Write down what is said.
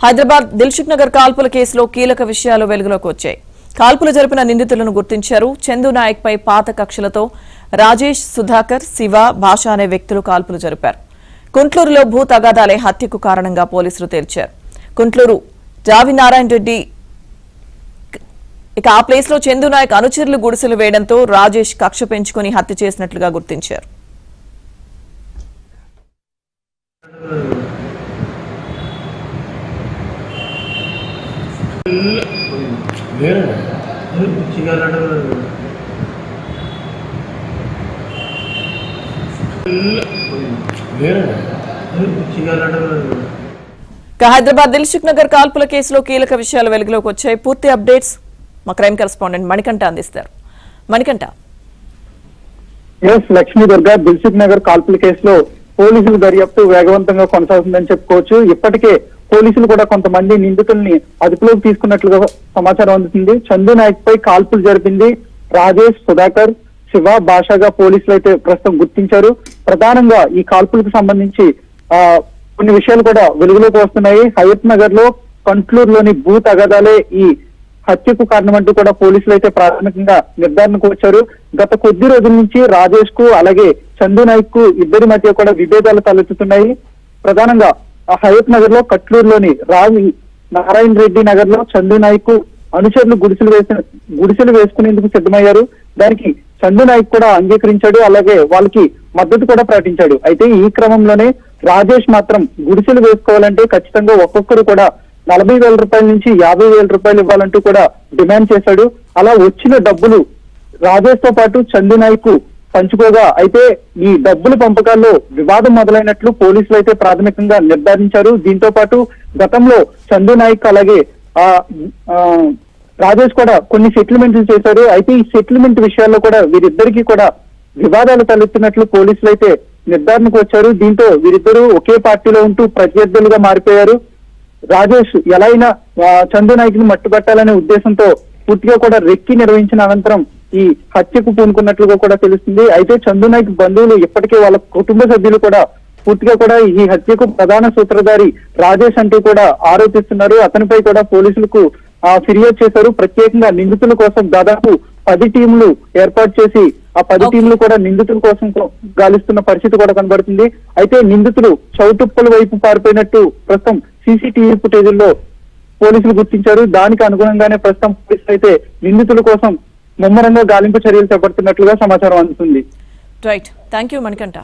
హైదరాబాద్ దిల్సుఖ్ నగర్ కాల్పుల కేసులో కీలక విషయాలు వెలుగులోకి వచ్చాయి. కాల్పులు జరిపిన నిందితులను గుర్తించారు. చందు నాయక్ పై పాత కక్షలతో రాజేష్, సుధాకర్, శివ, భాష అనే వ్యక్తులు కాల్పులు జరిపారు. కుంట్లూరులో భూ తగాదాలే హత్యకు కారణంగా పోలీసులు తేల్చారు. కుంట్లూరు జావినారాయణ రెడ్డి ఆ ప్లేస్ లో చందు నాయక్ అనుచరులు గుడిసెలు వేయడంతో రాజేష్ కక్ష పెంచుకుని హత్య చేసినట్లుగా గుర్తించారు. హైదరాబాద్ దిల్సుఖ్ నగర్ కాల్పుల కేసులో కీలక విషయాలు వెలుగులోకి వచ్చాయి. పూర్తి అప్డేట్స్ మా క్రైమ్ కరెస్పాండెంట్ మణికంఠ అందిస్తారు. మణికంఠ. లక్ష్మీ దుర్గా దిల్సుఖ్ నగర్ కాల్పుల కేసులో పోలీసుల దర్యాప్తు వేగవంతంగా కొనసాగుతుందని చెప్పుకోవచ్చు. ఇప్పటికే పోలీసులు కూడా కొంతమంది నిందితుల్ని అదుపులోకి తీసుకున్నట్లుగా సమాచారం అందుతుంది. చందు నాయక్ పై కాల్పులు జరిపింది రాజేష్, సుధాకర్, శివ, భాషగా పోలీసులు అయితే ప్రస్తుతం గుర్తించారు. ప్రధానంగా ఈ కాల్పులకు సంబంధించి కొన్ని విషయాలు కూడా వెలుగులోకి వస్తున్నాయి. హయత్ నగర్ లో కంట్లూరులోని భూ తగాదాలే ఈ హత్యకు కారణమంటూ కూడా పోలీసులు అయితే ప్రాథమికంగా నిర్ధారణకు వచ్చారు. గత కొద్ది రోజుల నుంచి రాజేష్ కు అలాగే చందు నాయక్ కు ఇద్దరి మధ్య కూడా విభేదాలు తలెత్తుతున్నాయి. ప్రధానంగా హయత్ నగర్ లో కట్లూరులోని నారాయణ రెడ్డి నగర్ లో చందు నాయక్ అనుచరులు గుడిసెలు వేసుకునేందుకు సిద్ధమయ్యారు. దానికి చందు నాయక్ కూడా అంగీకరించాడు, అలాగే వాళ్ళకి మద్దతు కూడా ప్రకటించాడు. అయితే ఈ క్రమంలోనే రాజేష్ మాత్రం గుడిసెలు వేసుకోవాలంటే ఖచ్చితంగా ఒక్కొక్కరు కూడా 40,000 రూపాయల నుంచి 50,000 రూపాయలు ఇవ్వాలంటూ కూడా డిమాండ్ చేశాడు. అలా వచ్చిన డబ్బులు రాజేష్ తో పాటు చందు నాయక్ పంచుకోగా అయితే ఈ డబ్బుల పంపకాల్లో వివాదం మొదలైనట్లు పోలీసులు అయితే ప్రాథమికంగా నిర్ధారించారు. దీంతో పాటు గతంలో చందు నాయక్ అలాగే రాజేష్ కూడా కొన్ని సెటిల్మెంట్లు చేశారు. అయితే ఈ సెటిల్మెంట్ విషయాల్లో కూడా వీరిద్దరికీ కూడా వివాదాలు తలెత్తినట్లు పోలీసులు అయితే నిర్ధారణకు వచ్చారు. దీంతో వీరిద్దరూ ఒకే పార్టీలో ఉంటూ ప్రత్యర్థులుగా మారిపోయారు. రాజేష్ ఎలా అయినా చందు నాయక్ ని మట్టుబట్టాలనే ఉద్దేశంతో పూర్తిగా కూడా రెక్కి నిర్వహించిన అనంతరం ఈ హత్యకు పూనుకున్నట్లుగా కూడా తెలుస్తుంది. అయితే చందు నాయక్ బంధువులు ఇప్పటికే వాళ్ళ కుటుంబ సభ్యులు కూడా పూర్తిగా కూడా ఈ హత్యకు ప్రధాన సూత్రధారి రాజేష్ అంటూ కూడా ఆరోపిస్తున్నారు. అతనిపై కూడా పోలీసులకు ఫిర్యాదు చేశారు. ప్రత్యేకంగా నిందితుల కోసం దాదాపు 10 టీంలు ఏర్పాటు చేసి ఆ 10 టీంలు కూడా నిందితుల కోసం గాలిస్తున్న పరిస్థితి కూడా కనబడుతుంది. అయితే నిందితులు చౌటుప్పల వైపు పారిపోయినట్టు ప్రస్తుతం సీసీటీవీ ఫుటేజీల్లో పోలీసులు గుర్తించారు. దానికి అనుగుణంగానే ప్రస్తుతం పోలీసులు అయితే నిందితుల కోసం ముమ్మరంగా గాలింపు చర్యలు చేపడుతున్నట్లుగా సమాచారం అందుతుంది. Right, thank you Manikanta.